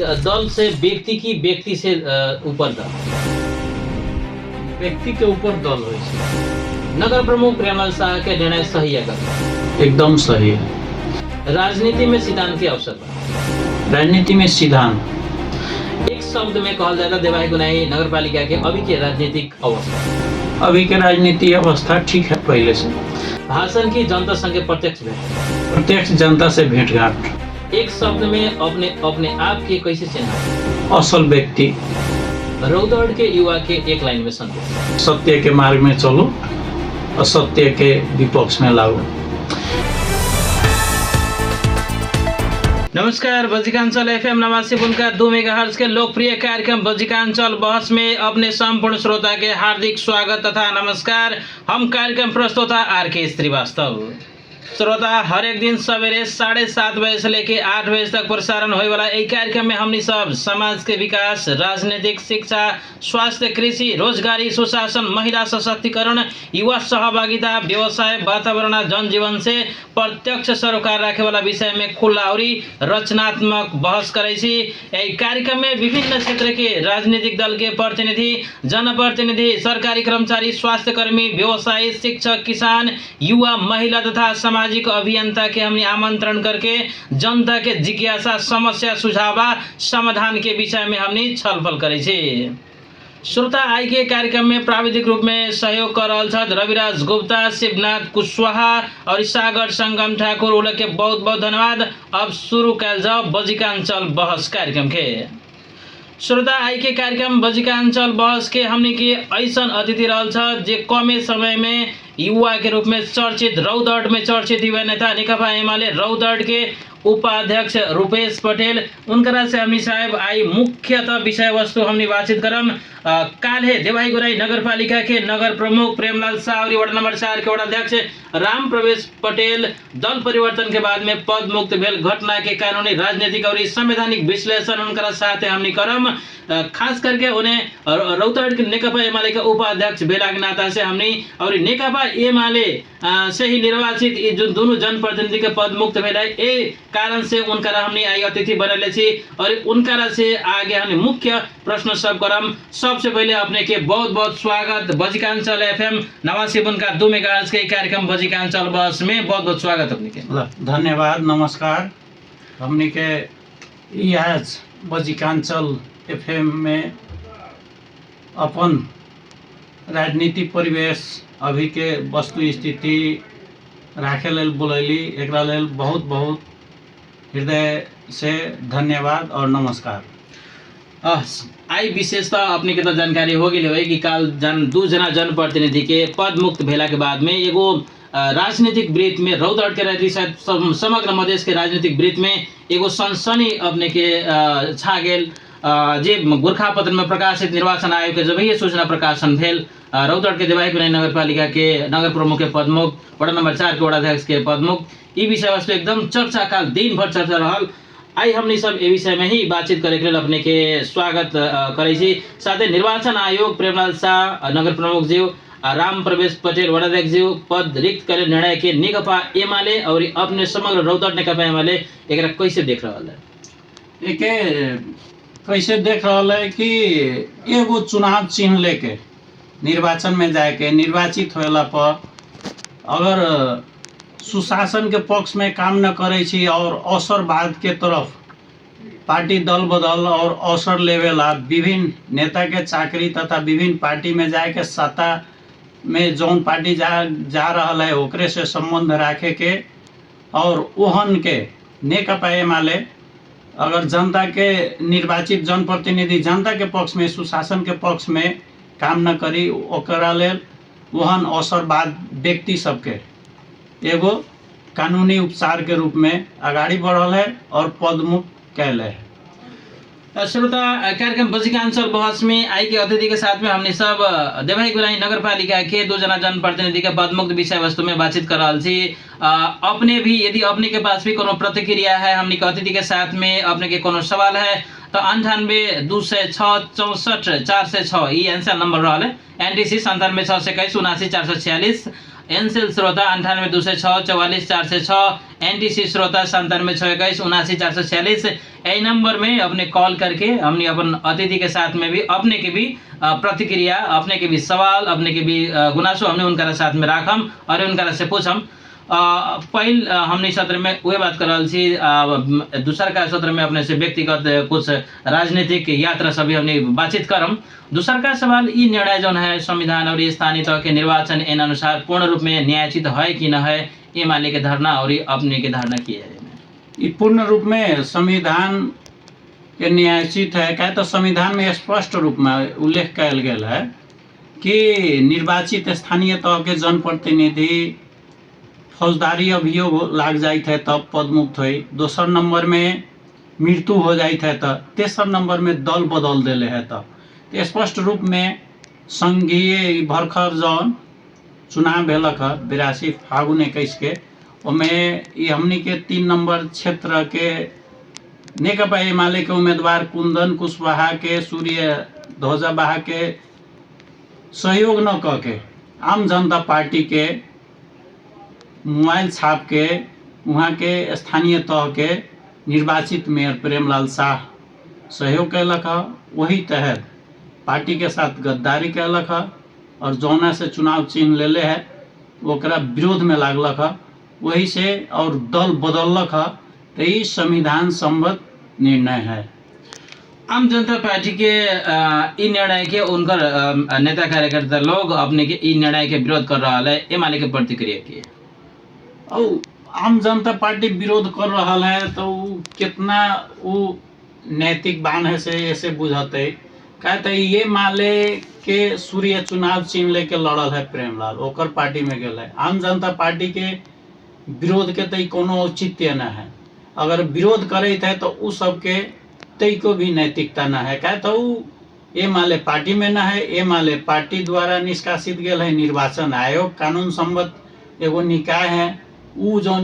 दल से व्यक्ति की, व्यक्ति से ऊपर दल, व्यक्ति के ऊपर दल होइ छै। नगर प्रमुख प्रेमलाल शाह के निर्णय सही है गलत? एकदम सही है। राजनीति में सिद्धांत के अवसर पर राजनीति में सिद्धांत एक शब्द में कहल जाता देवाही गुनाही नगर पालिका के अभी के राजनीतिक अवस्था। अभी के राजनीतिक अवस्था ठीक है पहले से। भाषण की जनता संग प्रत्यक्ष भेंट, प्रत्यक्ष जनता से भेंटघाट। एक शब्द में अपने अपने आप के कैसे चिन्ह? असल व्यक्ति। रौतहट के युवा के एक लाइन में संदेश। सत्य के मार्ग में चलो, असत्य के विपक्ष में लागो। नमस्कार, बज्जिकांचल एफएम 89.2 मेगाहर्ट्ज के लोकप्रिय कार्यक्रम बज्जिकांचल बहस में अपने संपूर्ण श्रोता के हार्दिक स्वागत तथा नमस्कार। हम कार्यक्रम प्रस्तोता आरके श्रीवास्तव। श्रोता, हरेक दिन सवेरे 7:30 बजे से लेके 8 बजे तक प्रसारण होने वाला यही कार्यक्रम में हमनी सब समाज के विकास, राजनीतिक, शिक्षा, स्वास्थ्य, कृषि, रोजगारी, सुशासन, महिला सशक्तिकरण, युवा सहभागिता, व्यवसाय, वातावरण, जनजीवन से प्रत्यक्ष सरोकार रखे वाला विषय में खुला और रचनात्मक बहस करे छी। यही कार्यक्रम में विभिन्न क्षेत्र के राजनीतिक दल के प्रतिनिधि, जनप्रतिनिधि, सरकारी कर्मचारी, स्वास्थ्य कर्मी, व्यवसायी, शिक्षक, किसान, युवा, महिला तथा सामाजिक अभियंता के हमने आमंत्रण करके जनता के जिज्ञासा, समस्या, सुझाव, समाधान के विषय में हमने छलफल करे छी। श्रोता, आई के कार्यक्रम में प्राविधिक रूप में सहयोग कर रहल छथि रविराज गुप्ता, शिवनाथ कुशवाहा और सागर संगम ठाकुर। उनके के बहुत बहुत धन्यवाद। अब शुरू कल जाओ बज्जिकांचल बहस कार्यक्रम के। श्रोता, आई के कार्यक्रम बज्जिकांचल बहस के हमने के ऐसा अतिथि रहल छ जे कमे समय में युवा के रूप में चर्चित, रौतहट में चर्चित युवा नेता नेकपा एमाले रौतहट के उपाध्यक्ष रूपेश पटेल, उनकरा से हमनी साहब आई मुख्यतः विषय वस्तु हमनी बातचीत करम। काल्हे देवाही गुराई नगर पालिका के नगर प्रमुख प्रेमलाल शाह और वार्ड नंबर 4 के वार्डाध्यक्ष राम प्रवेश पटेल दल परिवर्तन के बाद में पद मुक्त भेल घटना के कानूनी, राजनीतिक और संवैधानिक विश्लेषण उनकरा साथ हमनी करम। खास करके उन्हें रौतहट के नेकपा एमाले के उपाध्यक्ष भेला के नाता से हमनी और नेकपा एमाले से ही निर्वाचित जो दोनों जनप्रतिनिधि के पद मुक्त भेला ए कारण से उनकरा हमनी आई अतिथि बनले छी और उनकरा से आगे हमने मुख्य प्रश्न सब करम। सबसे पहले अपने के बहुत बहुत स्वागत बज्जिकांचल एफएम 89.2 मेगाहर्ट्ज के कार्यक्रम बज्जिकांचल बहस में बहुत बहुत स्वागत अपने के। धन्यवाद, नमस्कार। हमने के आज बज्जिकांचल एफएम में अपन राजनीतिक परिवेश अभी के वस्तु स्थिति राखे लेल बोलैली, एकरा लेल बहुत बहुत हृदय से धन्यवाद और नमस्कार। आई विशेषता अपने के तो जानकारी हो गई है कि काल दू जना जनप्रतिनिधि के पद मुक्त भेला के बाद में एगो राजनीतिक वृत्त में रौतहट के राजनीति शायद समग्र मधेश के राजनीतिक वृत्त में एगो सनसनी अपने के छा गेल। जे गोरखापत्र में प्रकाशित निर्वाचन आयोग के जब ये सूचना प्रकाशन भेल रौतहट के देवाही गुनाही नगर पालिका के नगर प्रमुख के पदमुक्त, वार्ड नंबर 4 के वार्डाध्यक्ष के पदमुक्त, ई विषय वस्तु एकदम चर्चा काल दिन भर चर्चा रहल। आई हमने सब ए विषय में ही बातचीत करे के लिए अपने के स्वागत करे छी। साथ ही निर्वाचन आयोग प्रेमलाल शाह नगर प्रमुख जी, राम प्रवेश पटेल वार्डाध्यक्ष जी पद रिक्त करे निर्णय के नेकपा एमाले और अपने समग्र रौतहट नेकपा एमाले एकरा कैसे देख रहल है? एके कैसे देख रहा है कि एगो चुनाव चिन्ह लेके निर्वाचन में जाके निर्वाचित होला पर अगर सुशासन के पक्ष में काम न करे छी और अवसरवाद के तरफ पार्टी दल बदल और अवसर लेवेला विभिन्न नेता के चाकरी तथा विभिन्न पार्टी में जाके सत्ता में जौन पार्टी जा रहा है ओकरे से संबंध राखे के और ओहन के नेकपा एमाले अगर जनता के निर्वाचित जनप्रतिनिधि जनता के पक्ष में, सुशासन के पक्ष में काम न करी ओकरा लेल वहन अवसरवाद व्यक्ति सबके एगो कानूनी उपचार के रूप में आगाड़ी बढ़ल है और पदमुक्त कैल है। श्रोता, कार्यक्रम बज्जिकांचल बहस में आई के अतिथि के साथ में हमने सब देवाही गुनाही नगर पालिका के दो जना जनप्रतिनिधि के पदमुक्त विषय वस्तु में बातचीत कर रहा थी। अपने भी यदि अपने के पास भी कोनो प्रतिक्रिया है हमने के अतिथि के साथ में, अपने के कोनो सवाल है तो 98 206 64 406 ये आंसर नंबर रहा है। NTC 97 621 79 446 एनसेल श्रोता 98 206 44 406, एनटीसी श्रोता 97 621 79 446। यही नंबर में अपने कॉल करके हमने अपन अतिथि के साथ में भी अपने के भी प्रतिक्रिया, अपने के भी सवाल, अपने के भी गुनासो हमने उनका साथ में राखम और उनका से पूछम। पहिल हमने सत्र में वही बात कर रहा थी, दूसर का सत्र में अपने से व्यक्तिगत कुछ राजनीतिक यात्रा सभी हमने बातचीत करम। दूसर का सवाल ये निर्णय जो है संविधान और स्थानीय तह के निर्वाचन इन अनुसार पूर्ण रूप में न्यायोचित है कि न है, ये माले के धारणा और अपने के धारणा की है? ये पूर्ण रूप में संविधान के न्यायोचित है। क्या तो संविधान में स्पष्ट रूप में उल्लेख कल गया है कि निर्वाचित स्थानीय तह के जनप्रतिनिधि फौजदारी अभियोग लाग जाइत है तब पदमुक्त हो, दोसर नंबर में मृत्यु हो जाइत है तब, तेसर नंबर में दल बदल दिले है तब। तो स्पष्ट रूप में संघीय भरखर जौन चुनाव भेलक है 82 फागुन 21 के, ओमें ये हमनी के 3 नंबर क्षेत्र के नेकपा एमाले के उम्मीदवार कुंदन कुशवाहा के, सूर्य ध्वजा के सहयोग न करके आम जनता पार्टी के मोबाइल छाप के वहाँ के स्थानीय तह के निर्वाचित मेयर प्रेमलाल शाह सहयोग कैलक है। वही तहत पार्टी के साथ गद्दारी कैलक है और जौना से चुनाव चिन्ह लेले है ओकरा विरोध में लागलक है, वही से और दल बदलक है। तो ये संविधान सम्मत निर्णय है। आम जनता पार्टी के इ निर्णय के उनकर नेता कार्यकर्ता लोग अपने के इ निर्णय के विरोध कर रहा है, ये माले के प्रतिक्रिया की है? और आम जनता पार्टी विरोध कर रहा है तो कितना वो नैतिक बान है से ऐसे बुझते कहते ये माले के सूर्य चुनाव चिन्ह लेके लड़ल है प्रेमलाल, ओकर पार्टी में गए है। आम जनता पार्टी के विरोध के तई कोनो औचित्य न है। अगर विरोध करे थे तो उ सबके तई को भी नैतिकता न है। क्या तो ये माले पार्टी में न है, ये माले पार्टी द्वारा निष्कासित गेल है। निर्वाचन आयोग कानून सम्मत एगो निकाय है, उ जो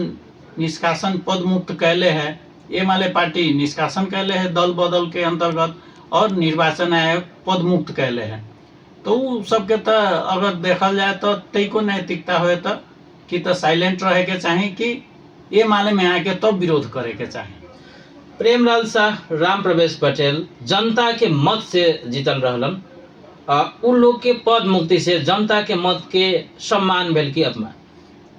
निष्कासन पद मुक्त कैले है, ये माले पार्टी निष्कासन कैले है दल बदल के अंतर्गत, और निर्वाचन आयोग पद मुक्त कैले है। तो उ सबके तो अगर देखल जाए तो तई को नैतिकता हो तो कि तो साइलेंट रहे के चाहे कि ये माले में आके तो विरोध करे के चाहे। प्रेमलाल शाह, राम प्रवेश पटेल जनता के मत से जीतल रहलन, उन लोग के पद मुक्ति से जनता के मत के सम्मान भेल की अपमान?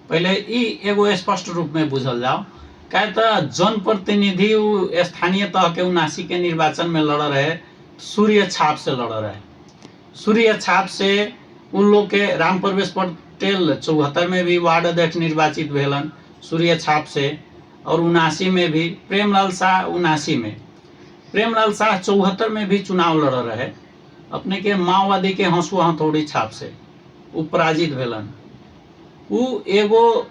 पहले ई एगो स्पष्ट रूप में बुझल जाओ। क्या तो जनप्रतिनिधि स्थानीय तह के 79 के निर्वाचन में लड़ रहे, सूर्य छाप से लड़ रहे। सूर्य छाप से उन लोग के राम प्रवेश पटेल 74 में भी वार्ड अध्यक्ष निर्वाचित भेलन सूर्य छाप से, और 79 में भी प्रेमलाल शाह 79 में, प्रेमलाल शाह 74 में भी चुनाव लड़ रहे अपने के माओवादी के हंसुआ हथौड़ी छाप से, पराजित भेलन। उ एगो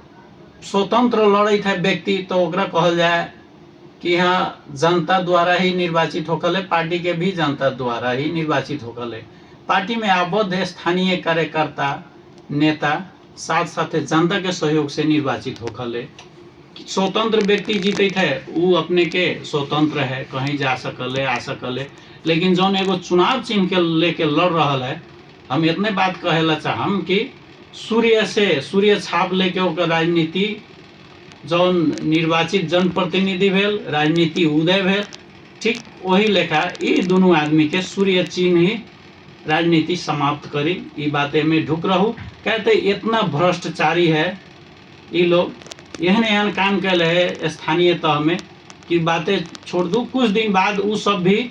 स्वतंत्र लड़े थे व्यक्ति, तो ओकरा कहल जाए कि हाँ जनता द्वारा ही निर्वाचित होकले, पार्टी के भी जनता द्वारा ही निर्वाचित होकले। पार्टी में आबद्ध स्थानीय कार्यकर्ता नेता साथ साथ जनता के सहयोग से निर्वाचित होकले। स्वतंत्र व्यक्ति जीते थे, वो अपने के स्वतंत्र है, कहीं जा सकले आ सकले। लेकिन जौन एगो चुनाव चिन्ह के लेके लड़ रहा है, हम इतने बात कहेला चाहम कि सूर्य छाप लेके ओकर राजनीति जौन निर्वाचित जनप्रतिनिधि भेल, राजनीति उदय भेल, ठीक वही लेखा ये दोनों आदमी के सूर्य चिन्ह ही राजनीति समाप्त करी। ये बातें में ढुक रहू। कहते इतना भ्रष्टाचारी है ये लोग, एहन काम कैले है स्थानीय तह में कि बातें छोड़ दू। कुछ दिन बाद वो सब भी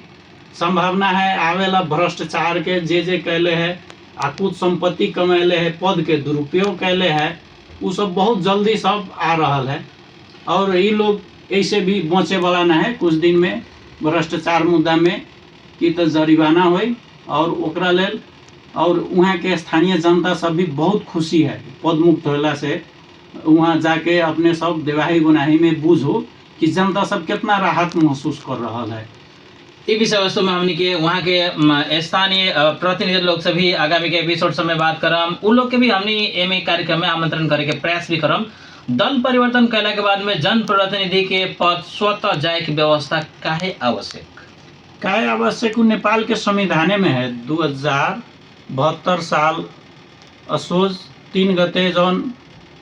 संभावना है आवेला भ्रष्टाचार के, जे कैले है आ कुछ संपत्ति कमैले है, पद के दुरुपयोग कैले है, वो सब बहुत जल्दी सब आ रहा है। और ये लोग ऐसे भी बचे वाला न है। कुछ दिन में भ्रष्टाचार मुद्दा में कि तो जरिमाना होई और ओकरा लेल, और वहाँ के स्थानीय जनता सब भी बहुत खुशी है पद मुक्त होला से। वहाँ जाके अपने सब देवाही गुनाही में बूझो कि जनता सब कितना राहत महसूस कर रहा है। ये विषय वस्तु में हमने के वहाँ के स्थानीय प्रतिनिधि लोग से भी आगामी के एपिसोड समय बात करम, उन लोग के भी हमने एम कार्यक्रम में आमंत्रण करे के प्रयास भी करम। दल परिवर्तन कैला के बाद में जनप्रतिनिधि के पद स्वतः जाए की व्यवस्था काहे आवश्यक? काहे आवश्यक नेपाल के संविधान में है। 2072 साल असोज 3 गते जौन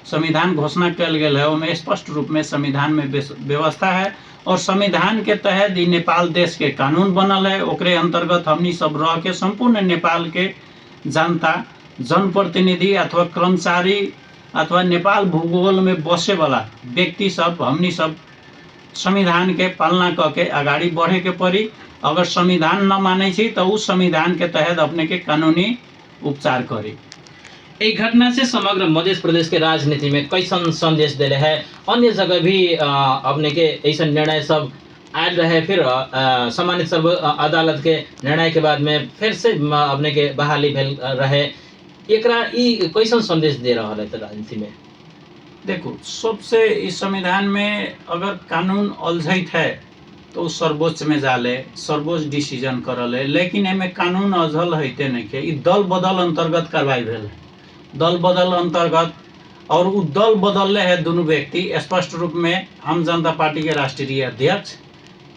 संविधान घोषणा कल गेल है ओमे स्पष्ट रूप में संविधान में व्यवस्था है और संविधान के तहत ई नेपाल देश के कानून बनल है। ओकरे अंतर्गत हमनी सब रह के संपूर्ण नेपाल के जनता, जनप्रतिनिधि अथवा कर्मचारी अथवा नेपाल भूगोल में बसे वाला व्यक्ति सब हमनी सब संविधान के पालना करके आगाड़ी बढ़े के पड़ी। अगर संविधान न माने छी तो उस संविधान के तहत अपने के कानूनी उपचार करी। एक घटना से समग्र मध्य प्रदेश के राजनीति में कैसन संदेश दिले है? अन्य जगह भी अपने के ऐसा निर्णय सब आयल रहे, फिर सम्मानित सर्व अदालत के निर्णय के बाद में फिर से अपने के बहाली भेल रहे। एकरा ई कैसन संदेश दे रहा है राजनीति में? देखो, सबसे इस संविधान में अगर कानून अलझैत है तो सर्वोच्च में जाले, सर्वोच्च डिसीजन करल है, लेकिन एमे कानून अझल हैते नहीं के। ई दल बदल अंतर्गत कार्रवाई भेल है। दल बदल अंतर्गत और उ दल बदलले है दोनों व्यक्ति स्पष्ट रूप में आम जनता पार्टी के राष्ट्रीय अध्यक्ष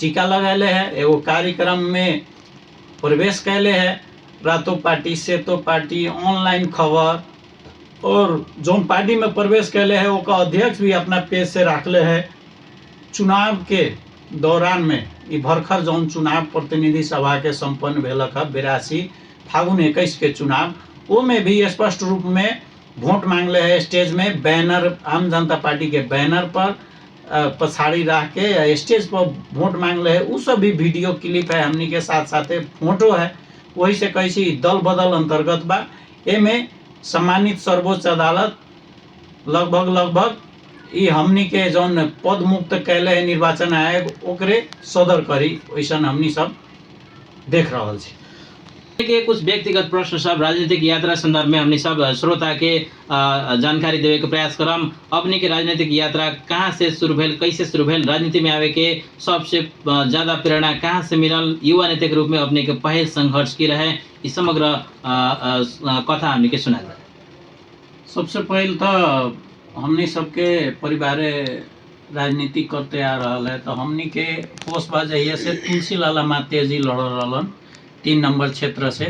टीका लगाले है, एगो कार्यक्रम में प्रवेश कैले है, रातों पार्टी से तो पार्टी ऑनलाइन खबर और जो पार्टी में प्रवेश कैले है ओका अध्यक्ष भी अपना पेज से रखले है। चुनाव के दौरान में ई भरखर जौन चुनाव प्रतिनिधि सभा के संपन्न भेलक है 82 फागुन 21 के चुनाव, वो में भी स्पष्ट रूप में वोट मांगले है। स्टेज में बैनर, आम जनता पार्टी के बैनर पर पछाड़ी रख के स्टेज पर वोट मांगले है। उ सब भी वीडियो क्लिप है, हमनी के साथ साथे फोटो है। वही से कैसी दल बदल अंतर्गत बा। एमे सम्मानित सर्वोच्च अदालत लगभग ई हमनी के जौन पद मुक्त कैले है निर्वाचन आयोग ओकरे सदर करी, वैसन हमनी सब देख रहल छी। के कुछ व्यक्तिगत प्रश्न सब राजनीतिक यात्रा संदर्भ में हमने सब श्रोता के जानकारी देवे के प्रयास करम। अपने के राजनीतिक यात्रा कहाँ से शुरू भेल, कैसे शुरू भेल, राजनीति में आवे के सबसे ज्यादा प्रेरणा कहाँ से मिलल, युवा नेता के रूप में अपने के पहल संघर्ष की रहे, इस समग्र कथा हमने के सुना जाए। सबसे पहले तो हमने सबके परिवार राजनीति करते आ रहा है, तो हमनी के पोस्ट बाजे से तुलसी लाला तेजी लड़ रहलन 3 नंबर क्षेत्र से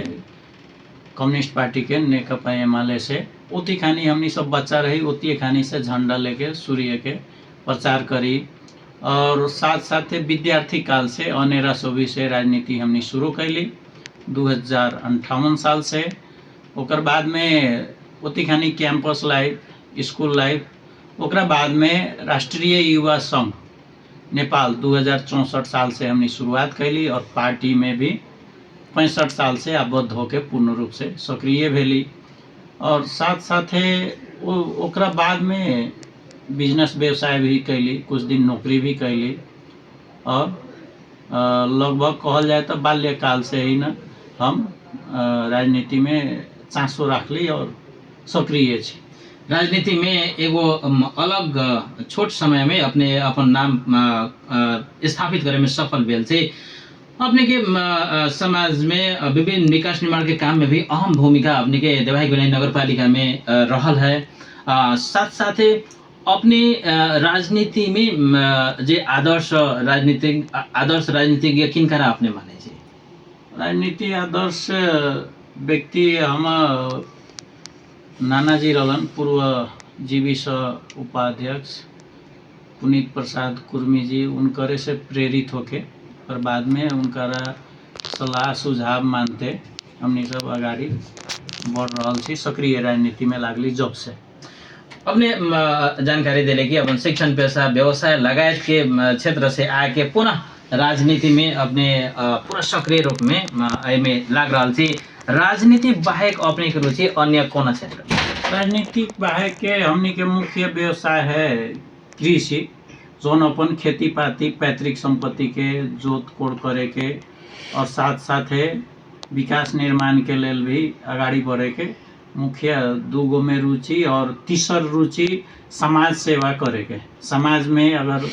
कम्युनिस्ट पार्टी के नेकपा एमाले से। उती खानी हमनी सब बच्चा रही, उती खानी से झंडा लेके सूर्य के प्रचार करी और साथ साथ विद्यार्थी काल से अनेरा सोभी से राजनीति हमनी शुरू कैली 2058 साल से। ओकर बाद में उती खानी कैंपस लाइफ, स्कूल लाइफ, ओकरा बाद में राष्ट्रीय युवा संघ नेपाल 2064 साल से हमनी शुरुआत कैली और पार्टी में भी 65 साल से आबद्ध होके पूर्ण रूप से सक्रिय भेली। और साथ साथे ओकरा बाद में बिजनेस व्यवसाय भी कैली, कुछ दिन नौकरी भी कैली और लगभग कहल जाए तो बाल्यकाल से ही न हम राजनीति में चासो रखली और सक्रिय छी। राजनीति में एगो अलग छोट समय में अपने अपन नाम स्थापित करे में सफल भेल थे। अपने के समाज में विभिन्न विकास निर्माण के काम में भी अहम भूमिका अपने के देवाई गुनाई नगर पालिका में रहल है। साथ साथे अपने राजनीति में जे आदर्श राजनीतिज्ञ किनकरा अपने माने छे? राजनीति आदर्श व्यक्ति हम नानाजी रहलन, पूर्व जीविस उपाध्यक्ष पुनीत प्रसाद कुर्मी जी, उनकरे से प्रेरित होके और बाद में उनकरा सलाह सुझाव मानते हमनी सब आगाड़ी बढ़ रहल छी, सक्रिय राजनीति में लागली जब से। अपने जानकारी दिले कि अपन शिक्षण पेशा व्यवसाय लगायत के क्षेत्र से आके पुनः राजनीति में अपने पूरा सक्रिय रूप में लाग रहा थी। राजनीति बाहेक अपने के रुचि अन्य कौन क्षेत्र? राजनीति बाहेक के हमनी के मुख्य व्यवसाय है कृषि, जोन अपन खेती पाती पैतृक संपत्ति के जोत कोड़ करे के और साथ साथ है विकास निर्माण के लेल भी आगाड़ी बढ़े के मुख्य 2 गो में रुचि और तीसर रुचि समाज सेवा करे के। समाज में अगर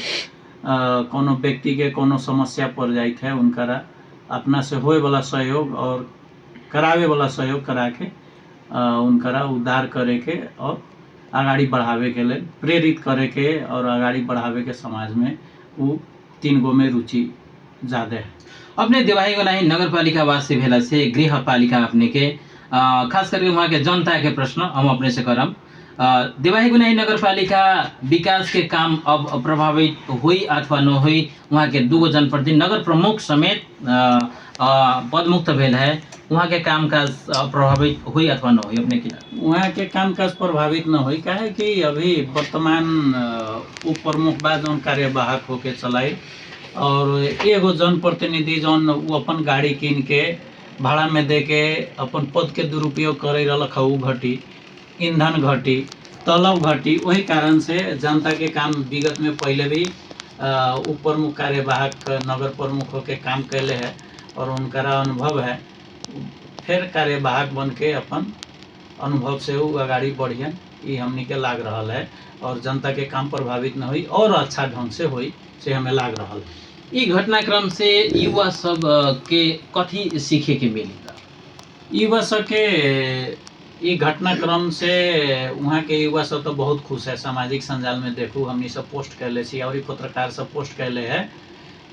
कोनो व्यक्ति के कोनो समस्या पड़ जाइत है उनकरा अपना से होए वाला सहयोग और करावे वाला सहयोग करा के उनकरा उद्धार करे के और आगाड़ी बढ़ावे के लिए प्रेरित करे के और आगाड़ी बढ़ावे के समाज में वो 3 गो में रुचि ज़्यादा है। अपने देवाही गोलाई नगर पालिका वासी भेला से गृह पालिका अपने के खास करके वहाँ के जनता के प्रश्न हम अपने से करम। देवाही गुनाही नगरपालिका विकास के काम अब प्रभावित हुई अथवा न हुई, वहाँ के 2 जनप्रतिनिधि नगर प्रमुख समेत पदमुक्त भेल है, वहाँ के कामकाज प्रभावित हुई अथवा न हुई अपने की? वहाँ के कामकाज प्रभावित न हुई, काहे कि अभी वर्तमान उप प्रमुख बा जौन कार्यवाहक होके चलाई, और एगो जनप्रतिनिधि जौन वो अपन गाड़ी कीन के भाड़ा में दे के अपन पद के दुरुपयोग करे रहलक, उ घटी, ईंधन घटी, तलब घटी। वही कारण से जनता के काम विगत में पहले भी उप प्रमुख कार्यवाहक नगर प्रमुख होके काम कैले है, और उनका अनुभव है, फिर कार्यवाहक बन के अपन अनुभव से वो अगाड़ी बढ़ियन, ये हमनी के लाग रहा है, और जनता के काम प्रभावित न हुई और अच्छा ढंग से हुई से हमें लाग रहा है। ई घटनाक्रम से युवा सब के कथी सीखे के मिली? युवा सब के ये घटनाक्रम से वहाँ के युवा सब तो बहुत खुश है। सामाजिक संजाल में देखू हमनी सब पोस्ट कैले छी और पत्रकार सब पोस्ट कैले है,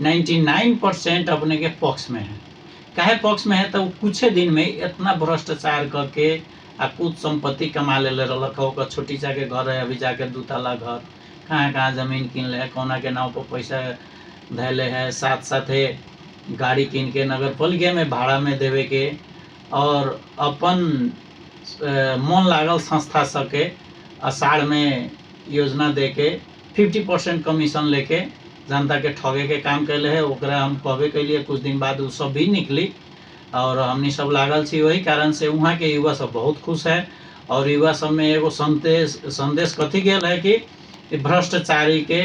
99% अपने के पक्ष में है। काहे पक्ष में है तो कुछ दिन में इतना भ्रष्टाचार करके आ कुछ संपत्ति कमा ले रहा, छोटी जाके घर है, अभी जाके 2 ताला घर, कहाँ जमीन किन ले, कौना के नाव पर पैसा धैले है, साथ साथे गाड़ी किन के नगर पालिका में भाड़ा में देवे के, और अपन मन लागल संस्था सबके अषाढ़ में योजना दे के 50% कमीशन लेके जनता के ठगे के काम कैले है। ओकरा हम कहबे कैलिए, कुछ दिन बाद वो सब भी निकली और हमनी सब लागल छी। वही कारण से वहाँ के युवा सब बहुत खुश है, और युवा सब में एगो संदेश कथी गेल है कि भ्रष्टाचारी के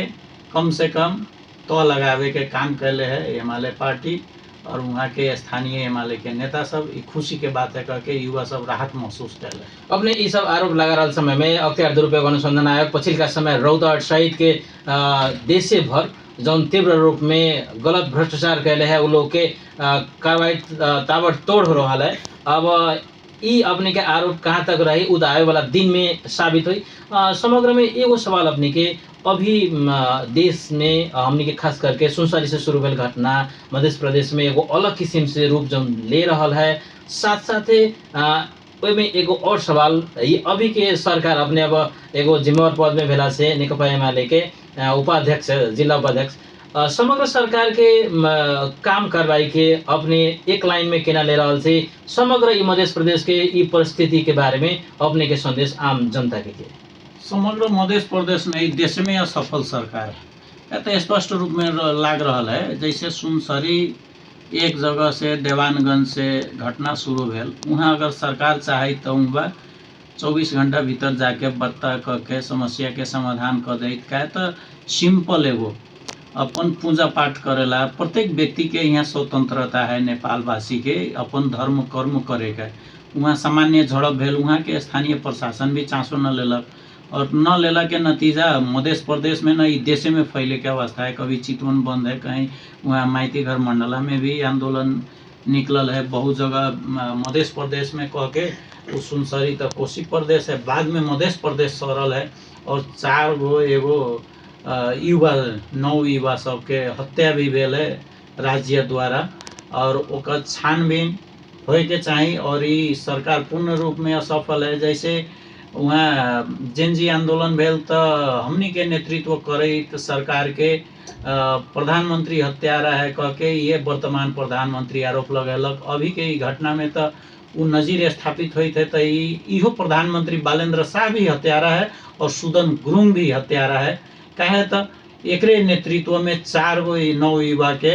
कम से कम तो लगावे के काम कैले है हिमालय पार्टी, और वहाँ के स्थानीय हिमालय के नेता सब। खुशी के बात है करके युवा सब राहत महसूस कैले। अपने ये सब आरोप लगा रहा समय में अख्तियार दुरुपयोग अनुसंधान आयोग पछिल्का समय रौतहट सहित के देशे भर जौन तीव्र रूप में गलत भ्रष्टाचार कैले है, उ लोग के कार्रवाई ताबड़तोड़ हो रहा है। अब ई अपने के आरोप कहाँ तक रही उ आवे वाला दिन में साबित हुई। समग्र में एगो सवाल अपने के, अभी देश में हमने के खास करके सुनसरी से शुरू भेल घटना मध्य प्रदेश में एगो अलग किस्म से रूप जौन ले रहा है, साथ साथे में एगो और सवाल, ये अभी के सरकार अपने अब एगो जिम्मेवार पद में भेला से नेकपा एमाले के उपाध्यक्ष, जिला उपाध्यक्ष, समग्र सरकार के काम कार्रवाई के अपने एक लाइन में केना ले रहा से समग्र मध्य प्रदेश के ई परिस्थिति के बारे में अपने के संदेश आम जनता के? समग्र मध्य प्रदेश में देश में असफल सरकार है, तो स्पष्ट रूप में लाग रहा है। जैसे सुनसरी एक जगह से देवानगंज से घटना शुरू भेल, वहाँ अगर सरकार चाहे तो वहाँ 24 घंटा भीतर जाके बर्ता करके समस्या के समाधान कर दे। क्या तो सिंपल एगो अपन पूजा पाठ करेला प्रत्येक व्यक्ति के यहाँ स्वतंत्रता है, नेपाल वासी के अपन धर्म कर्म करे के। वहाँ सामान्य झड़प भेल, वहाँ के स्थानीय प्रशासन भी चांसो न लेलक, और न लेला के नतीजा मध्य प्रदेश में न देश में फैले के अवस्था है। कभी चितवन बंद है, कहीं वहाँ माइती घर मंडला में भी आंदोलन निकलल है, बहुत जगह मध्य प्रदेश में कह के सुनसरी तो कोसी प्रदेश है, बाद में मध्य प्रदेश सरल है। और 4 गो एगो युवा 9 युवा सबके हत्या भी भेल है राज्य द्वारा, और ओकर छानबीन होए के चाहिए। और ये सरकार पूर्ण रूप में असफल है। जैसे वहाँ जेनजी आंदोलन भेल तो हमनी के नेतृत्व करे तो सरकार के प्रधानमंत्री हत्यारा है कह के ये वर्तमान प्रधानमंत्री आरोप लगेलक। अभी के घटना में तो वो नजीर स्थापित हुई थे, तो इहो प्रधानमंत्री बालेंद्र शाह भी हत्यारा है और सुदन गुरुंग भी हत्यारा है। कहे तो एकरे नेतृत्व में 4 गो 9 युवा के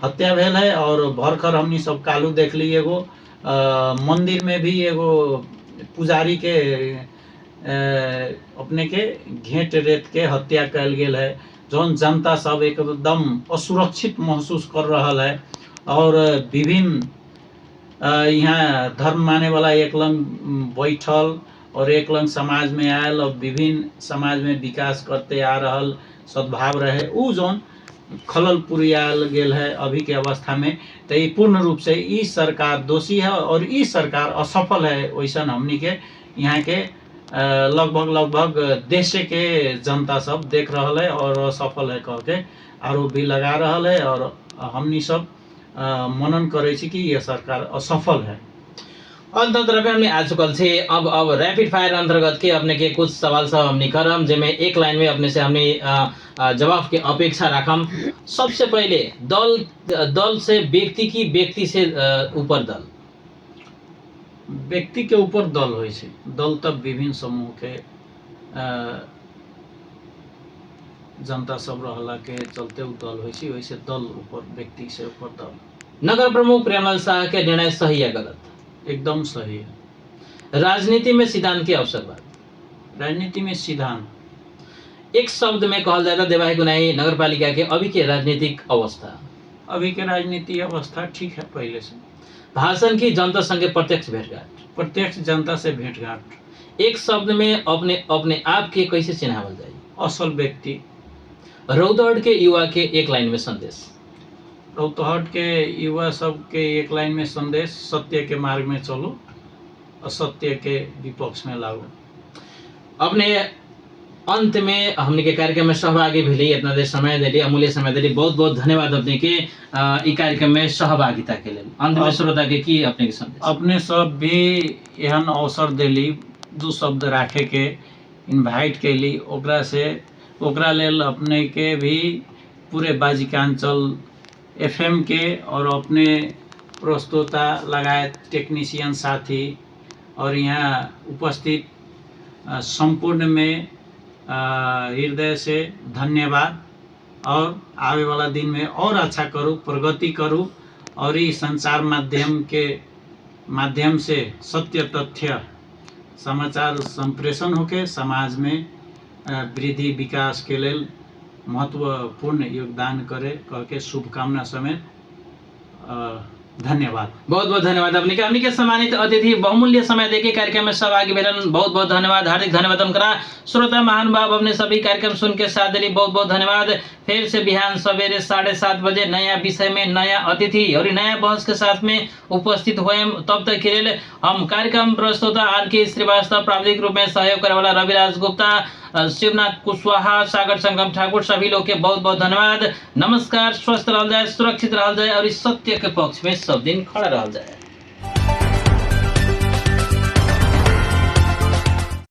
हत्या भेल है। और भरखर हमनी सब कालू देख ली एगो मंदिर में भी एगो पुजारी के अपने के घेट रेत के हत्या कल गेल है, जौन जनता सब एकदम असुरक्षित महसूस कर रहा है। और विभिन्न यहाँ धर्म माने वाला एकलंग बैठल और एकलंग समाज में आयल, और विभिन्न समाज में विकास करते आ रहल सद्भाव रहे, उ जौन खलल पुरियाल गेल है अभी के अवस्था में। तो ये पूर्ण रूप से ई सरकार दोषी है और ई सरकार असफल है। वैसा हमनी के यहाँ के लगभग देश के जनता सब देख रहा है और असफल है कह के आरोप भी लगा रहा है। और हमनी सब मनन करे छी कि ये सरकार असफल है। अंत तरफ हमने आ चुकल छे। अब रैपिड फायर अंतर्गत के अपने के कुछ सवाल सब हमने करम, जेमे एक लाइन में अपने से हमने जवाब के अपेक्षा रखम। सबसे पहले दल से व्यक्ति की, व्यक्ति से ऊपर दल। व्यक्ति के ऊपर दल होइ छै। दल तब विभिन्न समूह के जनता सब रहला के चलते उ दल होइ छै। वैसे दल ऊपर, व्यक्ति से ऊपर दल। नगर प्रमुख प्रेमलाल शाह के निर्णय सही या गलत? एकदम सही है। राजनीति में सिद्धांत के अवसरवाद। राजनीति में सिद्धांत। एक शब्द में कहल जाता देवाही गुनाही नगर पालिका के अभी के राजनीतिक अवस्था। अभी के राजनीतिक अवस्था ठीक है पहले से। भाषण की जनता संगे प्रत्यक्ष भेंटघाट। प्रत्यक्ष जनता से भेंटघाट। एक शब्द में अपने आप के कैसे चिन्हावल जाए? असल व्यक्ति। रौतहट के युवा के एक लाइन में संदेश। रौतहट के युवा सब के एक लाइन में संदेश: सत्य के मार्ग में चलो, असत्य के विपक्ष में लागो। अपने अंत में हमने के कार्यक्रम में सहभागी भेली, इतना देर समय देली, अमूल्य समय देली, बहुत बहुत धन्यवाद अपने के ई कार्यक्रम में सहभागिता के लिए। अंत में श्रोता के की अपने के संदेश? अपने सब भी एहन अवसर देली, दू शब्द राखे के इनवाइट कैली, ओकरा लेल अपने के भी पूरे बाजिकांचल एफएम के और अपने प्रस्तोता लगायत टेक्नीशियन साथी और यहाँ उपस्थित संपूर्ण में हृदय से धन्यवाद। और आवे वाला दिन में और अच्छा करूँ, प्रगति करूँ और इस संचार माध्यम से सत्य तथ्य समाचार संप्रेषण होके समाज में वृद्धि विकास के लिए महत्वपूर्ण योगदान करे कह के शुभकामना समेत धन्यवाद। बहुत बहुत धन्यवाद अपने के सम्मानित अतिथि बहुमूल्य समय देके कार्यक्रम में सहभागी भेलन, बहुत बहुत धन्यवाद, हार्दिक धन्यवाद। उनका श्रोता महानुभाव अपने सभी कार्यक्रम सुन के साथ दिली, बहुत बहुत धन्यवाद। फिर से बिहान सवेरे 7:30 बजे नया विषय में नया अतिथि और नया बहस के साथ में उपस्थित हुए। तब तक के लिए हम कार्यक्रम प्रस्तोता आरके श्रीवास्तव, प्राविधिक रूप में सहयोग करे वाला रविराज गुप्ता, शिवनाथ कुशवाहा, सागर संगम ठाकुर, सभी लोग के बहुत बहुत धन्यवाद। नमस्कार, स्वस्थ रह जाए, सुरक्षित रह जाए और इस सत्य के पक्ष में सब दिन खड़ा रह जाए।